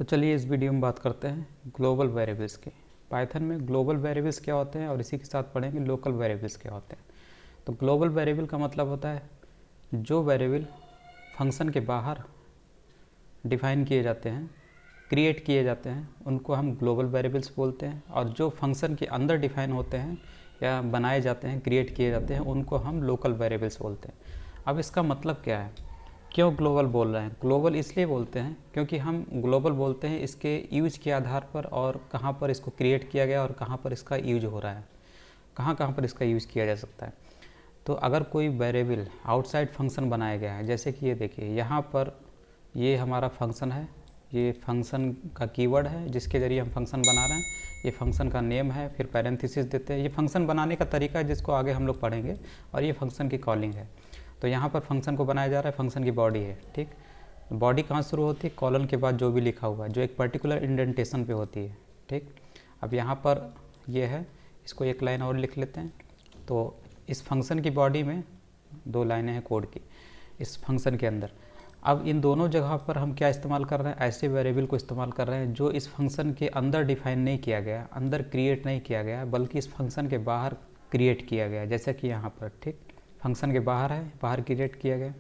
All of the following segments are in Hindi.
तो चलिए इस वीडियो में बात करते हैं ग्लोबल वेरिएबल्स की। पाइथन में ग्लोबल वेरिएबल्स क्या होते हैं और इसी के साथ पढ़ेंगे लोकल वेरिएबल्स क्या होते हैं। तो ग्लोबल वेरिएबल का मतलब होता है जो वेरिएबल फंक्शन के बाहर डिफाइन किए जाते हैं, क्रिएट किए जाते हैं, उनको हम ग्लोबल वेरिएबल्स बोलते हैं। और जो फंक्शन के अंदर डिफाइन होते हैं या बनाए जाते हैं, क्रिएट किए जाते हैं, उनको हम लोकल वेरिएबल्स बोलते हैं। अब इसका मतलब क्या है, क्यों ग्लोबल बोल रहे हैं? ग्लोबल इसलिए बोलते हैं क्योंकि हम ग्लोबल बोलते हैं इसके यूज के आधार पर और कहाँ पर इसको क्रिएट किया गया और कहाँ पर इसका यूज हो रहा है, कहाँ कहाँ पर इसका यूज किया जा सकता है। तो अगर कोई वेरिएबल आउटसाइड फंक्शन बनाया गया है, जैसे कि ये देखिए यहाँ पर ये हमारा फंक्शन है, ये फंक्शन का कीवर्ड है जिसके ज़रिए हम फंक्शन बना रहे हैं, ये फंक्शन का नेम है, फिर पैरेंथेसिस देते हैं। ये फंक्शन बनाने का तरीका है जिसको आगे हम लोग पढ़ेंगे, और ये फंक्शन की कॉलिंग है। तो यहाँ पर फंक्शन को बनाया जा रहा है, फंक्शन की बॉडी है, ठीक। बॉडी कहाँ शुरू होती है? कॉलन के बाद जो भी लिखा हुआ है, जो एक पर्टिकुलर इंडेंटेशन पे होती है, ठीक। अब यहाँ पर ये है, इसको एक लाइन और लिख लेते हैं। तो इस फंक्शन की बॉडी में दो लाइनें हैं कोड की इस फंक्शन के अंदर। अब इन दोनों जगह पर हम क्या इस्तेमाल कर रहे हैं? ऐसे वेरिएबल को इस्तेमाल कर रहे हैं जो इस फंक्शन के अंदर डिफाइन नहीं किया गया, अंदर क्रिएट नहीं किया गया, बल्कि इस फंक्शन के बाहर क्रिएट किया गया, जैसे कि यहाँ पर, ठीक। फंक्शन के बाहर है, बाहर क्रिएट किया गया।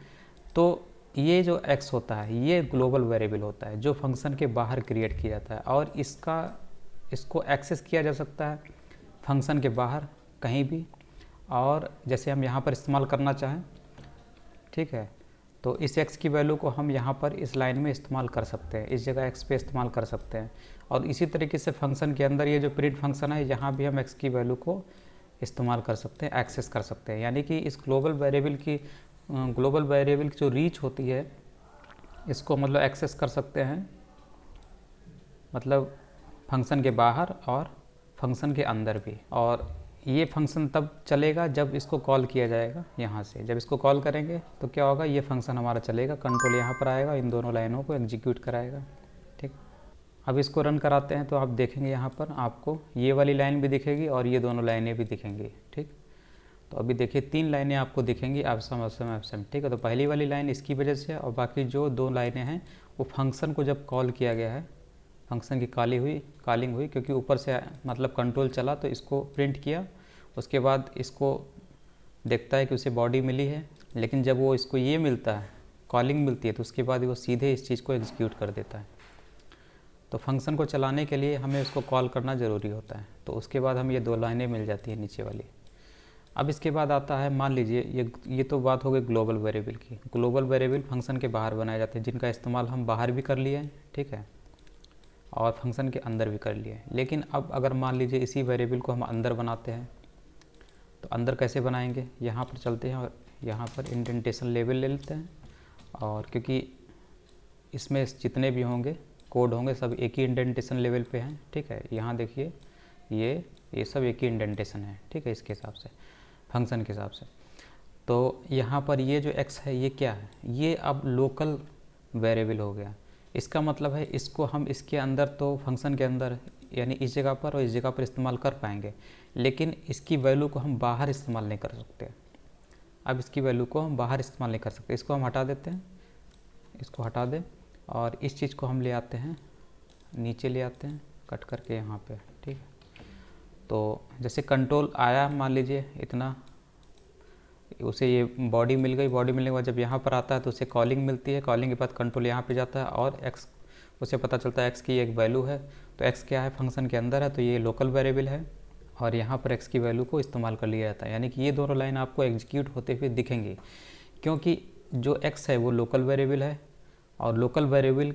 तो ये जो x होता है ये ग्लोबल वेरिएबल होता है जो फंक्शन के बाहर क्रिएट किया जाता है, और इसको एक्सेस किया जा सकता है फंक्शन के बाहर कहीं भी, और जैसे हम यहाँ पर इस्तेमाल करना चाहें, ठीक है। तो इस x की वैल्यू को हम यहाँ पर इस लाइन में इस्तेमाल कर सकते हैं, इस जगह x पे इस्तेमाल कर सकते हैं। और इसी तरीके से फंक्शन के अंदर ये जो प्रिंट फंक्शन है, यहाँ भी हम x की वैल्यू को इस्तेमाल कर सकते हैं, एक्सेस कर सकते हैं। यानी कि इस ग्लोबल वेरिएबल की जो रीच होती है, इसको मतलब एक्सेस कर सकते हैं, मतलब फंक्शन के बाहर और फंक्शन के अंदर भी। और ये फंक्शन तब चलेगा जब इसको कॉल किया जाएगा यहाँ से। जब इसको कॉल करेंगे तो क्या होगा, ये फंक्शन हमारा चलेगा, कंट्रोल यहाँ पर आएगा, इन दोनों लाइनों को एग्जीक्यूट कराएगा, ठीक। अब इसको रन कराते हैं तो आप देखेंगे यहाँ पर आपको ये वाली लाइन भी दिखेगी और ये दोनों लाइनें भी दिखेंगी, ठीक। तो अभी देखिए 3 लाइनें आपको दिखेंगी, एब्सम एब्सम एब्सम, ठीक है। तो पहली वाली लाइन इसकी वजह से, और बाकी जो 2 लाइनें हैं वो फंक्शन को जब कॉल किया गया है, फंक्शन की कॉलिंग हुई, क्योंकि ऊपर से मतलब कंट्रोल चला तो इसको प्रिंट किया, उसके बाद इसको देखता है कि उसे बॉडी मिली है। लेकिन जब वो इसको ये मिलता है, कॉलिंग मिलती है, तो उसके बाद वो सीधे इस चीज़ को एग्जीक्यूट कर देता है। तो फंक्शन को चलाने के लिए हमें उसको कॉल करना ज़रूरी होता है। तो उसके बाद हमें ये 2 लाइनें मिल जाती है नीचे वाली। अब इसके बाद आता है, मान लीजिए ये तो बात हो गई ग्लोबल वेरिएबल की। ग्लोबल वेरिएबल फंक्शन के बाहर बनाए जाते हैं, जिनका इस्तेमाल हम बाहर भी कर लिए हैं, ठीक है, और फंक्शन के अंदर भी कर लिए। लेकिन अब अगर मान लीजिए इसी वेरिएबल को हम अंदर बनाते हैं, तो अंदर कैसे बनाएंगे? यहाँ पर चलते हैं और यहाँ पर इंडेंटेशन लेवल ले लेते हैं। और क्योंकि इसमें जितने भी होंगे कोड होंगे सब एक ही इंडेंटेशन लेवल पे हैं, ठीक है। यहाँ देखिए ये सब एक ही इंडेंटेशन है, ठीक है, इसके हिसाब से, फंक्शन के हिसाब से। तो यहाँ पर ये जो x है ये क्या है? ये अब लोकल वेरिएबल हो गया। इसका मतलब है इसको हम इसके अंदर, तो फंक्शन के अंदर यानी इस जगह पर और इस जगह पर इस्तेमाल कर पाएंगे, लेकिन इसकी वैल्यू को हम बाहर इस्तेमाल नहीं कर सकते। अब इसकी वैल्यू को हम बाहर इस्तेमाल नहीं कर सकते, इसको हम हटा देते हैं, इसको हटा दें, और इस चीज़ को हम ले आते हैं, नीचे ले आते हैं कट करके यहाँ पे, ठीक है। तो जैसे कंट्रोल आया, मान लीजिए इतना, उसे ये बॉडी मिल गई, बॉडी मिलने के बाद जब यहाँ पर आता है तो उसे कॉलिंग मिलती है, कॉलिंग के बाद कंट्रोल यहाँ पे जाता है, और x उसे पता चलता है x की एक वैल्यू है। तो x क्या है, फंक्शन के अंदर है, तो ये लोकल वेरिएबल है, और यहाँ पर x की वैल्यू को इस्तेमाल कर लिया जाता है। यानी कि ये दोनों लाइन आपको एग्जीक्यूट होते हुए दिखेंगी, क्योंकि जो x है वो लोकल वेरिएबल है, और लोकल वेरिएबल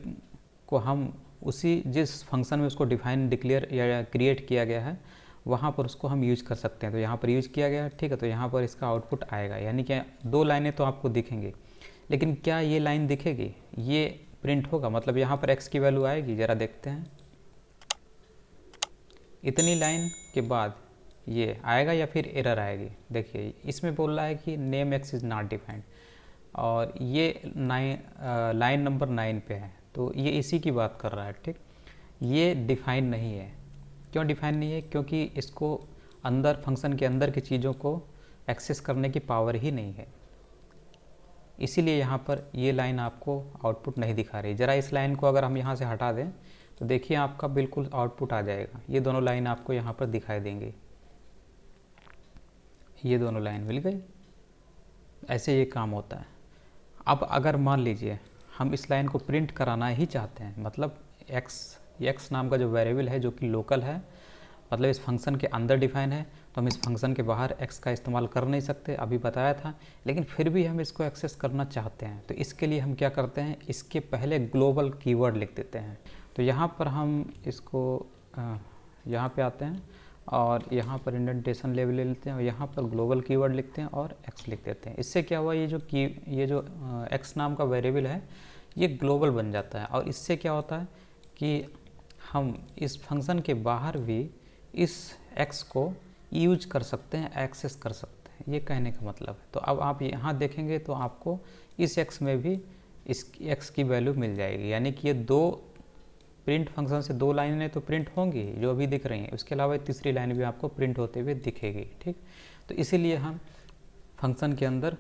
को हम उसी जिस फंक्शन में उसको डिक्लेयर या क्रिएट किया गया है वहाँ पर उसको हम यूज कर सकते हैं। तो यहाँ पर यूज किया गया, ठीक है। तो यहाँ पर इसका आउटपुट आएगा, यानी कि 2 लाइनें तो आपको दिखेंगी। लेकिन क्या ये लाइन दिखेगी, ये प्रिंट होगा, मतलब यहाँ पर x की वैल्यू आएगी? ज़रा देखते हैं, इतनी लाइन के बाद ये आएगा या फिर एरर आएगी? देखिए इसमें बोल रहा है कि name x is not defined, और ये लाइन नंबर 9 पे है, तो ये इसी की बात कर रहा है, ठीक। ये डिफाइन नहीं है। क्यों डिफाइन नहीं है? क्योंकि इसको अंदर, फंक्शन के अंदर की चीज़ों को एक्सेस करने की पावर ही नहीं है, इसीलिए यहाँ पर ये लाइन आपको आउटपुट नहीं दिखा रही। ज़रा इस लाइन को अगर हम यहाँ से हटा दें तो देखिए आपका बिल्कुल आउटपुट आ जाएगा। ये दोनों लाइन आपको यहाँ पर दिखाई देंगी, ये दोनों लाइन मिल गई। ऐसे ये काम होता है। अब अगर मान लीजिए हम इस लाइन को प्रिंट कराना ही चाहते हैं, मतलब एक्स नाम का जो वेरिएबल है जो कि लोकल है, मतलब इस फंक्शन के अंदर डिफाइन है, तो हम इस फंक्शन के बाहर एक्स का इस्तेमाल कर नहीं सकते, अभी बताया था। लेकिन फिर भी हम इसको एक्सेस करना चाहते हैं, तो इसके लिए हम क्या करते हैं, इसके पहले ग्लोबल कीवर्ड लिख देते हैं। तो यहाँ पर हम इसको यहाँ पे आते हैं और यहाँ पर इंडेंटेशन लेवल ले लेते हैं और यहाँ पर ग्लोबल कीवर्ड लिखते हैं और एक्स लिख देते हैं। इससे क्या हुआ, ये जो एक्स नाम का वेरिएबल है ये ग्लोबल बन जाता है। और इससे क्या होता है कि हम इस फंक्शन के बाहर भी इस एक्स को यूज कर सकते हैं, एक्सेस कर सकते हैं, ये कहने का मतलब है। तो अब आप यहाँ देखेंगे तो आपको इस एक्स में भी इस एक्स की वैल्यू मिल जाएगी, यानी कि ये दो प्रिंट फंक्शन से दो लाइनें तो प्रिंट होंगी जो अभी दिख रही हैं, उसके अलावा तीसरी लाइन भी आपको प्रिंट होते हुए दिखेगी। ठीक, तो इसीलिए हम फंक्शन के अंदर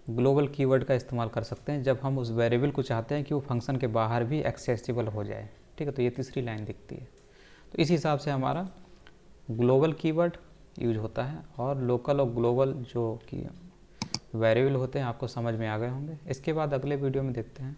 ग्लोबल कीवर्ड का इस्तेमाल कर सकते हैं जब हम उस वेरिएबल को चाहते हैं कि वो फंक्शन के बाहर भी एक्सेसिबल हो जाए। ठीक है, तो ये तीसरी लाइन दिखती है। तो इस हिसाब से हमारा ग्लोबल कीवर्ड यूज होता है और लोकल और ग्लोबल जो कि वेरिएबल होते हैं आपको समझ में आ गए होंगे। इसके बाद अगले वीडियो में देखते हैं।